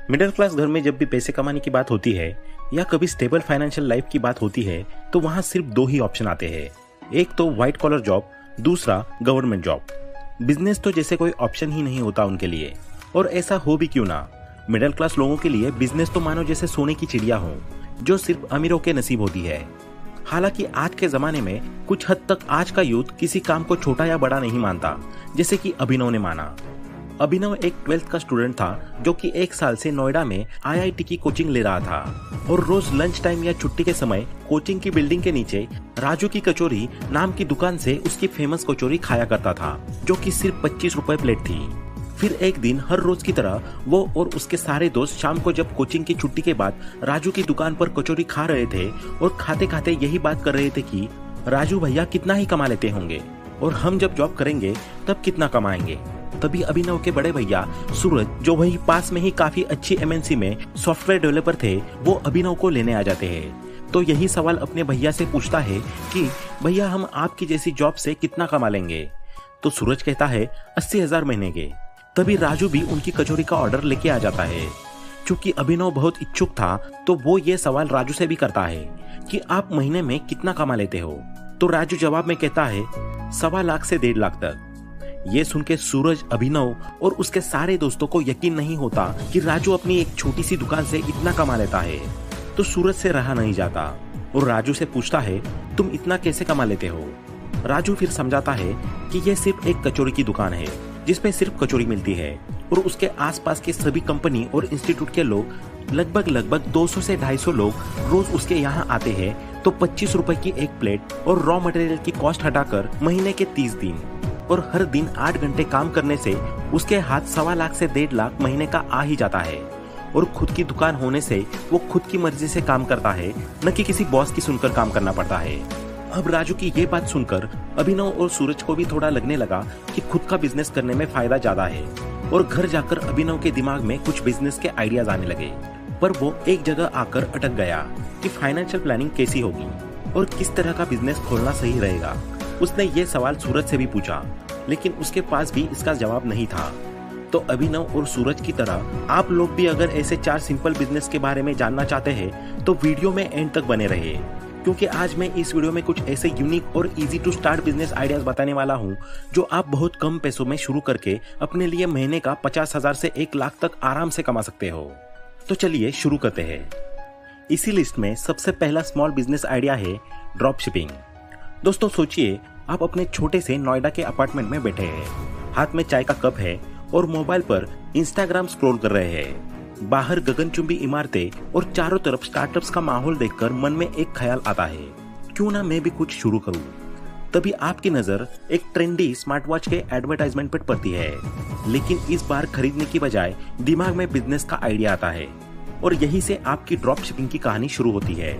Middle class घर में जब भी पैसे कमाने की बात होती है या कभी स्टेबल फाइनेंशियल लाइफ की बात होती है तो वहाँ सिर्फ दो ही ऑप्शन आते हैं। एक तो व्हाइट कॉलर जॉब, दूसरा गवर्नमेंट जॉब। बिजनेस तो जैसे कोई ऑप्शन ही नहीं होता उनके लिए। और ऐसा हो भी क्यों ना, मिडिल क्लास लोगों के लिए बिजनेस तो मानो जैसे सोने की चिड़िया हो जो सिर्फ अमीरों के नसीब होती है। हालांकि आज के जमाने में कुछ हद तक आज का यूथ किसी काम को छोटा या बड़ा नहीं मानता, जैसे कि अभिनव ने माना। अभिनव एक 12th का स्टूडेंट था जो कि 1 साल से नोएडा में IIT की कोचिंग ले रहा था और रोज लंच टाइम या छुट्टी के समय कोचिंग की बिल्डिंग के नीचे राजू की कचौरी नाम की दुकान से उसकी फेमस कचौरी खाया करता था, जो कि सिर्फ 25 रुपए प्लेट थी। फिर एक दिन हर रोज की तरह वो और उसके सारे दोस्त शाम को जब कोचिंग की छुट्टी के बाद राजू की दुकान पर कचौरी खा रहे थे और खाते खाते यही बात कर रहे थे कि राजू भैया कितना ही कमा लेते होंगे और हम जब जॉब करेंगे तब कितना कमाएंगे। तभी अभिनव के बड़े भैया सूरज, जो वही पास में ही काफी अच्छी MNC में सॉफ्टवेयर डेवलपर थे, वो अभिनव को लेने आ जाते हैं। तो यही सवाल अपने भैया से पूछता है कि भैया हम आपकी जैसी जॉब से कितना कमा लेंगे। तो सूरज कहता है 80,000 महीने के। तभी राजू भी उनकी कचौरी का ऑर्डर लेके आ जाता है। चूंकि अभिनव बहुत इच्छुक था तो वो ये सवाल राजू से भी करता है कि आप महीने में कितना कमा लेते हो। तो राजू जवाब में कहता है 1.25 लाख से 1.5 लाख तक। ये सुन के सूरज, अभिनव और उसके सारे दोस्तों को यकीन नहीं होता कि राजू अपनी एक छोटी सी दुकान से इतना कमा लेता है। तो सूरज से रहा नहीं जाता और राजू से पूछता है तुम इतना कैसे कमा लेते हो। राजू फिर समझाता है कि यह सिर्फ एक कचौरी की दुकान है जिसमें सिर्फ कचौरी मिलती है और उसके आसपास के सभी कंपनी और इंस्टीट्यूट के लोग लगभग 200 से 250 लोग रोज उसके यहाँ आते हैं। तो 25 रुपए की एक प्लेट और रॉ मटेरियल की कॉस्ट हटाकर महीने के 30 दिन और हर दिन 8 घंटे काम करने से उसके हाथ 1.25 लाख से 1.5 लाख महीने का आ ही जाता है। और खुद की दुकान होने से वो खुद की मर्जी से काम करता है, न कि किसी बॉस की सुनकर काम करना पड़ता है। अब राजू की ये बात सुनकर अभिनव और सूरज को भी थोड़ा लगने लगा कि खुद का बिजनेस करने में फायदा ज्यादा है और घर जाकर अभिनव के दिमाग में कुछ बिजनेस के आइडियाज आने लगे। पर वो एक जगह आकर अटक गया कि फाइनेंशियल प्लानिंग कैसी होगी और किस तरह का बिजनेस खोलना सही रहेगा। उसने ये सवाल सूरज से भी पूछा, लेकिन उसके पास भी इसका जवाब नहीं था। तो अभिनव और सूरज की तरह आप लोग भी अगर ऐसे 4 सिंपल बिजनेस के बारे में जानना चाहते हैं तो वीडियो में एंड तक बने रहिए, क्योंकि आज मैं इस वीडियो में कुछ ऐसे यूनिक और easy to start business ideas बताने वाला हूं जो आप बहुत कम पैसों में शुरू करके अपने लिए महीने का 50,000 से 1 लाख तक आराम से कमा सकते हो। तो चलिए शुरू करते हैं। इसी लिस्ट में सबसे पहला स्मॉल बिजनेस आइडिया है ड्रॉप शिपिंग। दोस्तों सोचिए, आप अपने छोटे से नोएडा के अपार्टमेंट में बैठे हैं, हाथ में चाय का कप है और मोबाइल पर इंस्टाग्राम स्क्रॉल कर रहे हैं। बाहर गगनचुंबी इमारतें और चारों तरफ स्टार्टअप्स का माहौल देखकर मन में एक ख्याल आता है, क्यों ना मैं भी कुछ शुरू करूं। तभी आपकी नजर एक ट्रेंडी स्मार्ट वॉच के एडवर्टाइजमेंट पर पड़ती है, लेकिन इस बार खरीदने की बजाय दिमाग में बिजनेस का आइडिया आता है और यही से आपकी ड्रॉप शिपिंग की कहानी शुरू होती है।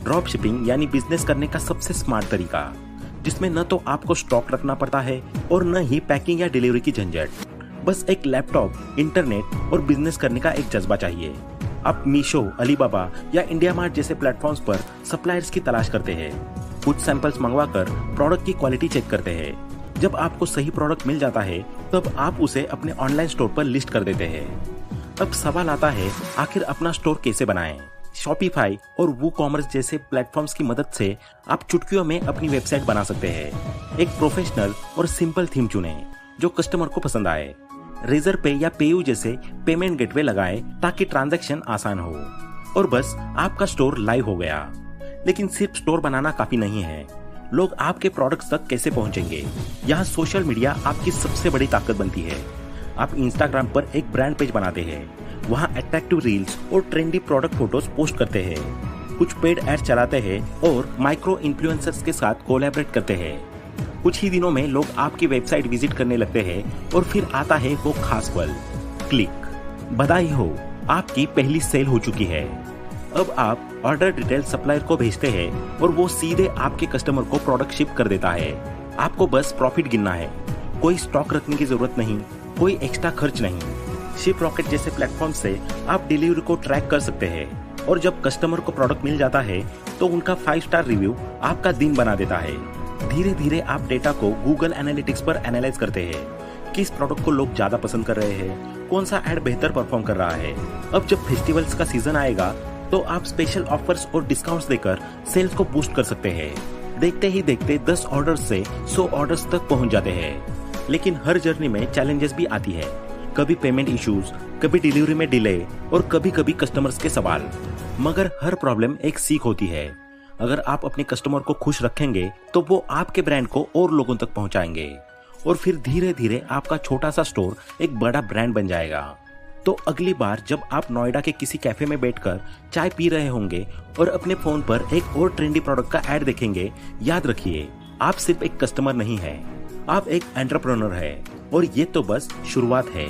ड्रॉप शिपिंग यानी बिजनेस करने का सबसे स्मार्ट तरीका, जिसमें न तो आपको स्टॉक रखना पड़ता है और न ही पैकिंग या डिलीवरी की झंझट। बस एक लैपटॉप, इंटरनेट और बिजनेस करने का एक जज्बा चाहिए। आप मीशो, अलीबाबा या इंडिया मार्ट जैसे प्लेटफॉर्म्स पर सप्लायर्स की तलाश करते हैं, कुछ सैंपल्स मंगवाकर प्रोडक्ट की क्वालिटी चेक करते हैं। जब आपको सही प्रोडक्ट मिल जाता है तब आप उसे अपने ऑनलाइन स्टोर पर लिस्ट कर देते हैं। अब सवाल आता है, आखिर अपना स्टोर कैसे बनाएं? शॉपिफाई और वूकॉमर्स जैसे प्लेटफॉर्म्स की मदद से आप चुटकियों में अपनी वेबसाइट बना सकते हैं। एक प्रोफेशनल और सिंपल थीम चुनें जो कस्टमर को पसंद आए। रेजर पे या पेयू जैसे पेमेंट गेटवे लगाएं ताकि ट्रांजैक्शन आसान हो और बस आपका स्टोर लाइव हो गया। लेकिन सिर्फ स्टोर बनाना काफी नहीं है, लोग आपके प्रोडक्ट्स तक कैसे पहुंचेंगे? यहाँ सोशल मीडिया आपकी सबसे बड़ी ताकत बनती है। आप इंस्टाग्राम पर एक ब्रांड पेज बनाते हैं, वहाँ अट्रैक्टिव रील्स और ट्रेंडी प्रोडक्ट फोटोज पोस्ट करते हैं, कुछ पेड एड चलाते हैं और माइक्रो इन्फ्लुएंसर्स के साथ कोलैबोरेट करते हैं। कुछ ही दिनों में लोग आपकी वेबसाइट विजिट करने लगते हैं और फिर आता है वो खास पल, क्लिक। बधाई हो, आपकी पहली सेल हो चुकी है। अब आप ऑर्डर डिटेल सप्लायर को भेजते हैं और वो सीधे आपके कस्टमर को प्रोडक्ट शिप कर देता है। आपको बस प्रॉफिट गिनना है, कोई स्टॉक रखने की जरूरत नहीं, कोई एक्स्ट्रा खर्च नहीं। शिप रॉकेट जैसे प्लेटफॉर्म से आप डिलीवरी को ट्रैक कर सकते हैं और जब कस्टमर को प्रोडक्ट मिल जाता है तो उनका 5 स्टार रिव्यू आपका दिन बना देता है। धीरे धीरे आप डेटा को गूगल एनालिटिक्स पर एनालाइज करते हैं, किस प्रोडक्ट को लोग ज्यादा पसंद कर रहे हैं कौन सा ऐड बेहतर परफॉर्म कर रहा है। अब जब फेस्टिवल्स का सीजन आएगा तो आप स्पेशल ऑफर्स और डिस्काउंट्स देकर सेल्स को बूस्ट कर सकते हैं। देखते ही देखते 10 ऑर्डर्स से 100 ऑर्डर्स तक पहुंच जाते हैं। लेकिन हर जर्नी में चैलेंजेस भी आती है, कभी पेमेंट इश्यूज, कभी डिलीवरी में डिले और कभी कभी कस्टमर्स के सवाल। मगर हर प्रॉब्लम एक सीख होती है। अगर आप अपने कस्टमर को खुश रखेंगे तो वो आपके ब्रांड को और लोगों तक पहुंचाएंगे और फिर धीरे धीरे आपका छोटा सा स्टोर एक बड़ा ब्रांड बन जाएगा। तो अगली बार जब आप नोएडा के किसी कैफे में बैठकर चाय पी रहे होंगे और अपने फोन पर एक और ट्रेंडी प्रोडक्ट का ऐड देखेंगे, याद रखिए आप सिर्फ एक कस्टमर नहीं है, आप एक एंटरप्रेन्योर है और ये तो बस शुरुआत है।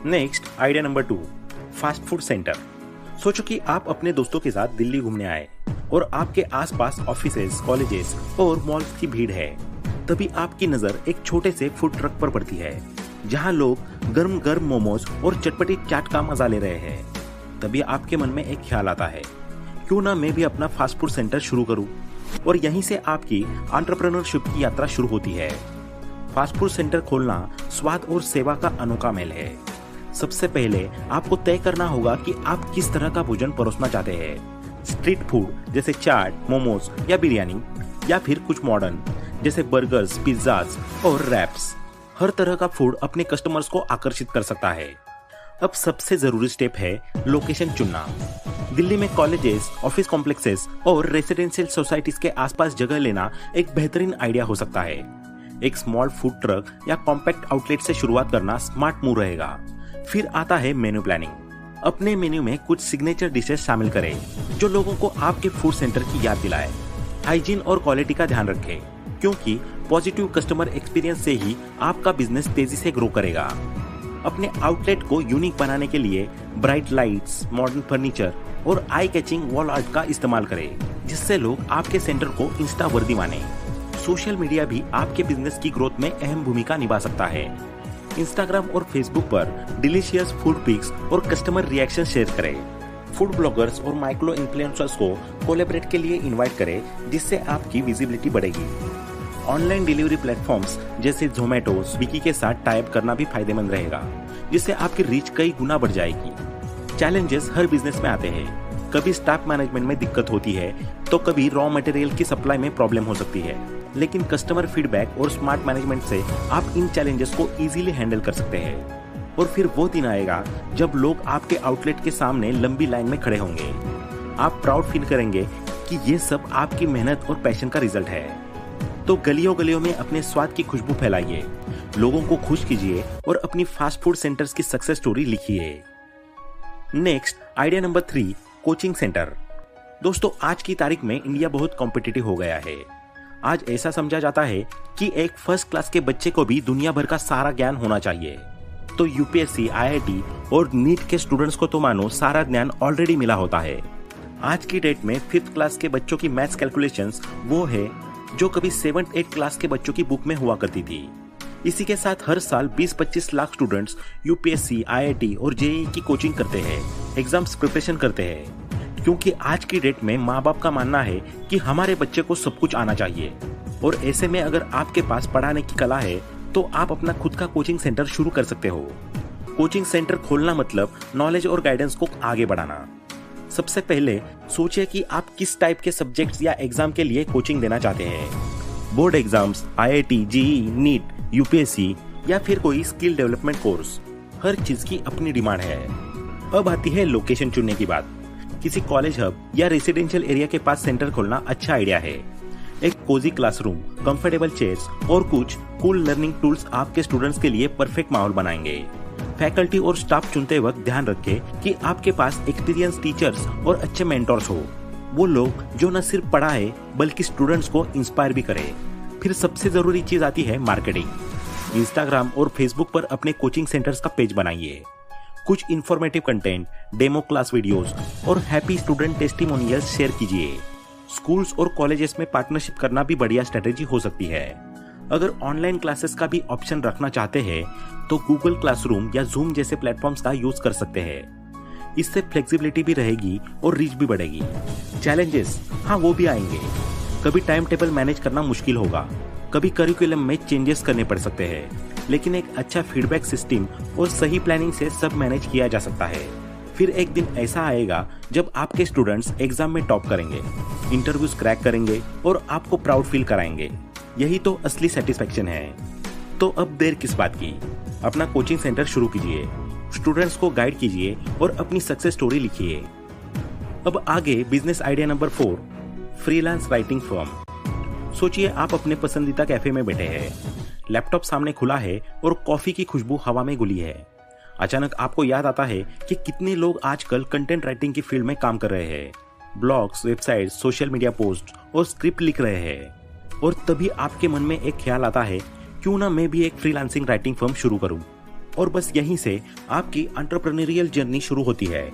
Next idea number 2, fast food centre. सोचो कि आप अपने दोस्तों के साथ दिल्ली घूमने आए और आपके आसपास ऑफिसेज, कॉलेजेस और मॉल्स की भीड़ है। तभी आपकी नजर एक छोटे से फूड ट्रक पर पड़ती है जहां लोग गर्म गर्म मोमोज और चटपटी चाट का मजा ले रहे हैं। तभी आपके मन में एक ख्याल आता है, क्यों ना मैं भी अपना फास्ट फूड सेंटर शुरू करूं। और यहीं से आपकी एंटरप्रेन्योरशिप की यात्रा शुरू होती है। फास्ट फूड सेंटर खोलना स्वाद और सेवा का अनोखा मेल है। सबसे पहले आपको तय करना होगा कि आप किस तरह का भोजन परोसना चाहते हैं। स्ट्रीट फूड जैसे चाट, मोमोज या बिरयानी, या फिर कुछ मॉडर्न जैसे बर्गर्स, पिज्जाज और रैप्स। हर तरह का फूड अपने कस्टमर्स को आकर्षित कर सकता है। अब सबसे जरूरी स्टेप है लोकेशन चुनना। दिल्ली में कॉलेजेस, ऑफिस कॉम्प्लेक्सेस और रेसिडेंशियल सोसाइटीज के आसपास जगह लेना एक बेहतरीन आइडिया हो सकता है। एक स्मॉल फूड ट्रक या कॉम्पैक्ट आउटलेट से शुरुआत करना स्मार्ट मूव रहेगा। फिर आता है मेन्यू प्लानिंग। अपने मेन्यू में कुछ सिग्नेचर डिशेस शामिल करें जो लोगों को आपके फूड सेंटर की याद दिलाए। हाइजीन और क्वालिटी का ध्यान रखें, क्योंकि पॉजिटिव कस्टमर एक्सपीरियंस से ही आपका बिजनेस तेजी से ग्रो करेगा। अपने आउटलेट को यूनिक बनाने के लिए ब्राइट लाइट्स, मॉडर्न फर्नीचर और आई कैचिंग वॉल आर्ट का इस्तेमाल करें, जिससे लोग आपके सेंटर को इंस्टा वर्दी माने। सोशल मीडिया भी आपके बिजनेस की ग्रोथ में अहम भूमिका निभा सकता है। इंस्टाग्राम और फेसबुक पर डिलीशियस फूड पिक्स और कस्टमर रिएक्शन शेयर करें। फूड ब्लॉगर्स और माइक्रो इन्फ्लुएंसर्स को कोलैबोरेट के लिए इनवाइट करें, जिससे आपकी विजिबिलिटी बढ़ेगी। ऑनलाइन डिलीवरी प्लेटफॉर्म्स जैसे जोमेटो, स्विगी के साथ टाई अप करना भी फायदेमंद रहेगा, जिससे आपकी रीच कई गुना बढ़ जाएगी। चैलेंजेस हर बिजनेस में आते हैं। कभी स्टाफ मैनेजमेंट में दिक्कत होती है तो कभी रॉ मटेरियल की सप्लाई में प्रॉब्लम हो सकती है, लेकिन कस्टमर फीडबैक और स्मार्ट मैनेजमेंट से आप इन चैलेंजेस को इजीली हैंडल कर सकते हैं। और फिर वो दिन आएगा जब लोग आपके आउटलेट के सामने लंबी लाइन में खड़े होंगे। आप प्राउड फील करेंगे कि ये सब आपकी मेहनत और पैशन का रिजल्ट है। तो गलियों गलियों में अपने स्वाद की खुशबू फैलाइए, लोगों को खुश कीजिए और अपनी फास्ट फूड सेंटर्स की सक्सेस स्टोरी लिखिए। Next idea number 3, coaching centre. दोस्तों, आज की तारीख में इंडिया बहुत कॉम्पिटिटिव हो गया है। आज ऐसा समझा जाता है कि एक फर्स्ट क्लास के बच्चे को भी दुनिया भर का सारा ज्ञान होना चाहिए। तो यूपीएससी, आईआईटी और नीट के स्टूडेंट्स को तो मानो सारा ज्ञान ऑलरेडी मिला होता है। आज की डेट में 5th क्लास के बच्चों की मैथ्स कैलकुलेशंस वो है जो कभी 7th 8th क्लास के बच्चों की बुक में हुआ करती थी। इसी के साथ हर साल 20-25 लाख स्टूडेंट्स यूपीएससी, आईआईटी और जेईई की कोचिंग करते हैं, एग्जाम्स प्रिपरेशन करते हैं। क्योंकि आज की डेट में माँ बाप का मानना है कि हमारे बच्चे को सब कुछ आना चाहिए, और ऐसे में अगर आपके पास पढ़ाने की कला है तो आप अपना खुद का कोचिंग सेंटर शुरू कर सकते हो। कोचिंग सेंटर खोलना मतलब नॉलेज और गाइडेंस को आगे बढ़ाना। सबसे पहले सोचिए कि आप किस टाइप के सब्जेक्ट्स या एग्जाम के लिए कोचिंग देना चाहते हैं। Board exams, IIT, JEE, NEET, UPSC या फिर कोई स्किल डेवलपमेंट कोर्स। हर चीज की अपनी डिमांड है। अब आती है लोकेशन चुनने की बात। किसी कॉलेज हब या रेसिडेंशियल एरिया के पास सेंटर खोलना अच्छा आइडिया है। एक कोजी क्लासरूम, कंफर्टेबल चेयर्स और कुछ कूल लर्निंग टूल्स आपके स्टूडेंट्स के लिए परफेक्ट माहौल बनाएंगे। फैकल्टी और स्टाफ चुनते वक्त ध्यान रखें कि आपके पास एक्सपीरियंस टीचर्स और अच्छे मेंटर्स हो। वो लोग जो न सिर्फ पढ़ाए बल्कि स्टूडेंट्स को इंस्पायर भी करे। फिर सबसे जरूरी चीज आती है मार्केटिंग। इंस्टाग्राम और फेसबुक पर अपने कोचिंग सेंटर्स का पेज बनाइए। कुछ informative content, demo class videos और हैप्पी स्टूडेंट टेस्टिमोनियल्स शेयर कीजिए। स्कूल्स और कॉलेजेस में पार्टनरशिप करना भी बढ़िया स्ट्रेटेजी हो सकती है। अगर ऑनलाइन क्लासेस का भी ऑप्शन रखना चाहते हैं तो गूगल क्लासरूम या जूम जैसे प्लेटफॉर्म्स का यूज कर सकते हैं। इससे फ्लेक्सिबिलिटी भी रहेगी और रीच भी बढ़ेगी। चैलेंजेस, हाँ वो भी आएंगे। कभी टाइम टेबल मैनेज करना मुश्किल होगा, कभी करिकुलम में चेंजेस करने पड़ सकते हैं, लेकिन एक अच्छा फीडबैक सिस्टम और सही प्लानिंग से सब मैनेज किया जा सकता है। फिर एक दिन ऐसा आएगा जब आपके स्टूडेंट्स एग्जाम में टॉप करेंगे, इंटरव्यूज क्रैक करेंगे और आपको प्राउड फील कराएंगे। यही तो असली सेटिस्फेक्शन है। तो अब देर किस बात की, अपना कोचिंग सेंटर शुरू कीजिए, स्टूडेंट्स को गाइड कीजिए और अपनी सक्सेस स्टोरी लिखिए। अब आगे business idea number 4, freelance writing firm. सोचिए आप अपने पसंदीदा कैफे में बैठे हैं, लैपटॉप सामने खुला है और कॉफी की खुशबू हवा में घुली है। अचानक आपको याद आता है कि कितने लोग आजकल कंटेंट राइटिंग की फील्ड में काम कर रहे हैं, blogs, websites, social media post और स्क्रिप्ट लिख रहे हैं। और तभी आपके मन में एक ख्याल आता है, क्यों ना मैं भी एक फ्रीलांसिंग राइटिंग फर्म शुरू करूं। और बस यहीं से आपकी एंटरप्रेन्योरियल जर्नी शुरू होती है।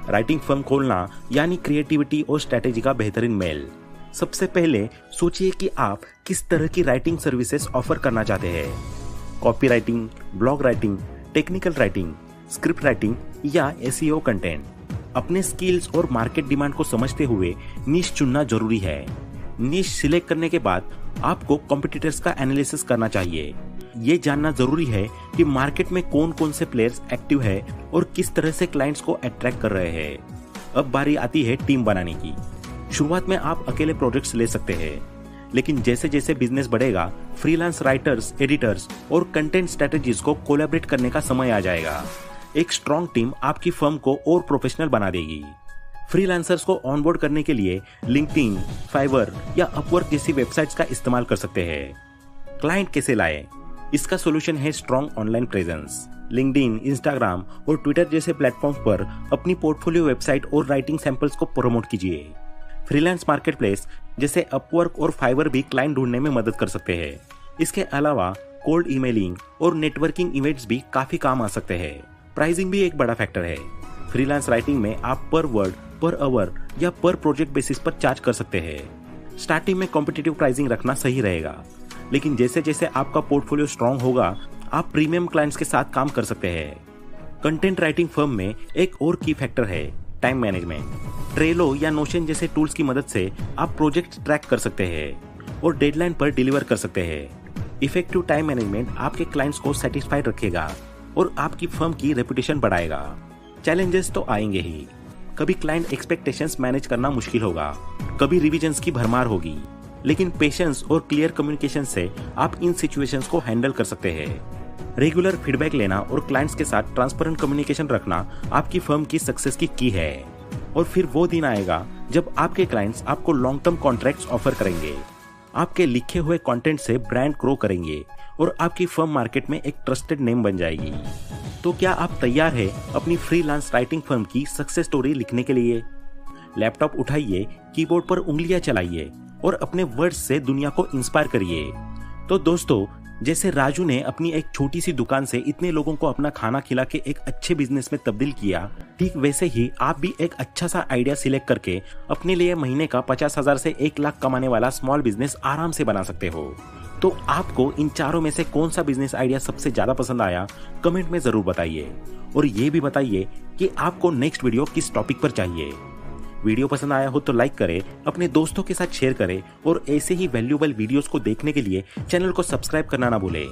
राइटिंग फर्म खोलना यानी क्रिएटिविटी और स्ट्रेटेजी का बेहतरीन मेल। सबसे पहले सोचिए कि आप किस तरह की राइटिंग सर्विसेज ऑफर करना चाहते हैं। Copy writing, blog writing, technical writing, script writing या एसईओ कंटेंट। अपने स्किल्स और मार्केट डिमांड को समझते हुए नीश चुनना जरूरी है। नीश सिलेक्ट करने के बाद आपको कॉम्पिटिटर्स का एनालिसिस करना चाहिए। ये जानना जरूरी है कि मार्केट में कौन कौन से प्लेयर्स एक्टिव है और किस तरह से क्लाइंट्स को अट्रैक्ट कर रहे हैं। अब बारी आती है टीम बनाने की। शुरुआत में आप अकेले प्रोजेक्ट्स ले सकते हैं, लेकिन जैसे जैसे बिजनेस बढ़ेगा, फ्रीलांस राइटर्स, एडिटर्स और कंटेंट स्ट्रेटेजीज को कोलैबोरेट करने का समय आ जाएगा। एक स्ट्रॉन्ग टीम आपकी फर्म को और प्रोफेशनल बना देगी। फ्रीलांसर्स को ऑनबोर्ड करने के लिए लिंक्डइन, फाइवर या अपवर्क जैसी वेबसाइट्स का इस्तेमाल कर सकते हैं। क्लाइंट कैसे लाएं? इसका सोल्यूशन है strong online presence. LinkedIn, Instagram और ट्विटर जैसे प्लेटफॉर्म पर अपनी पोर्टफोलियो वेबसाइट और राइटिंग सैंपल्स को प्रमोट कीजिए। फ्रीलांस मार्केटप्लेस जैसे अपवर्क और फाइवर भी क्लाइंट ढूंढने में मदद कर सकते हैं। इसके अलावा कोल्ड ईमेलिंग और नेटवर्किंग इवेंट्स भी काफी काम आ सकते हैं। प्राइसिंग भी एक बड़ा फैक्टर है। फ्रीलांस राइटिंग में आप पर वर्ड, पर आवर या पर प्रोजेक्ट बेसिस पर चार्ज कर सकते हैं। स्टार्टिंग में कॉम्पिटिटिव प्राइसिंग रखना सही रहेगा, लेकिन जैसे जैसे आपका पोर्टफोलियो स्ट्रांग होगा, आप प्रीमियम क्लाइंट्स के साथ काम कर सकते हैं। कंटेंट राइटिंग फर्म में एक और की फैक्टर है टाइम मैनेजमेंट। ट्रेलो या नोशन जैसे टूल्स की मदद से आप प्रोजेक्ट ट्रैक कर सकते हैं और डेडलाइन पर डिलीवर कर सकते हैं। इफेक्टिव टाइम मैनेजमेंट आपके क्लाइंट्स को सेटिस्फाइड रखेगा और आपकी फर्म की रेपुटेशन बढ़ाएगा। चैलेंजेस तो आएंगे ही। कभी क्लाइंट एक्सपेक्टेशंस मैनेज करना मुश्किल होगा, कभी रिविजन्स की भरमार होगी, लेकिन पेशेंस और क्लियर कम्युनिकेशन से आप इन सिचुएशंस को हैंडल कर सकते हैं। रेगुलर फीडबैक लेना और क्लाइंट्स के साथ ट्रांसपेरेंट कम्युनिकेशन रखना आपकी फर्म की सक्सेस की की है। और फिर वो दिन आएगा जब आपके क्लाइंट्स आपको लॉन्ग टर्म कॉन्ट्रैक्ट्स ऑफर करेंगे, आपके लिखे हुए कंटेंट से ब्रांड ग्रो करेंगे और आपकी फर्म मार्केट में एक ट्रस्टेड नेम बन जाएगी। तो क्या आप तैयार हैं अपनी फ्रीलांस राइटिंग फर्म की सक्सेस स्टोरी लिखने के लिए? लैपटॉप उठाइए, कीबोर्ड पर उंगलियां चलाइए और अपने वर्ड्स से दुनिया को इंस्पायर करिए। तो दोस्तों, जैसे राजू ने अपनी एक छोटी सी दुकान से इतने लोगों को अपना खाना खिला के एक अच्छे बिजनेस में तब्दील किया, ठीक वैसे ही आप भी एक अच्छा सा आइडिया सिलेक्ट करके अपने लिए महीने का 50,000 से 1 लाख कमाने वाला स्मॉल बिजनेस आराम से बना सकते हो। तो आपको इन चारों में से कौन सा बिजनेस आइडिया सबसे ज्यादा पसंद आया, कमेंट में जरूर बताइए। और ये भी बताइए कि आपको नेक्स्ट वीडियो किस टॉपिक पर चाहिए। वीडियो पसंद आया हो तो लाइक करें, अपने दोस्तों के साथ शेयर करें और ऐसे ही वैल्यूएबल वीडियोस को देखने के लिए चैनल को सब्सक्राइब करना ना भूलें।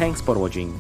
Thanks for watching.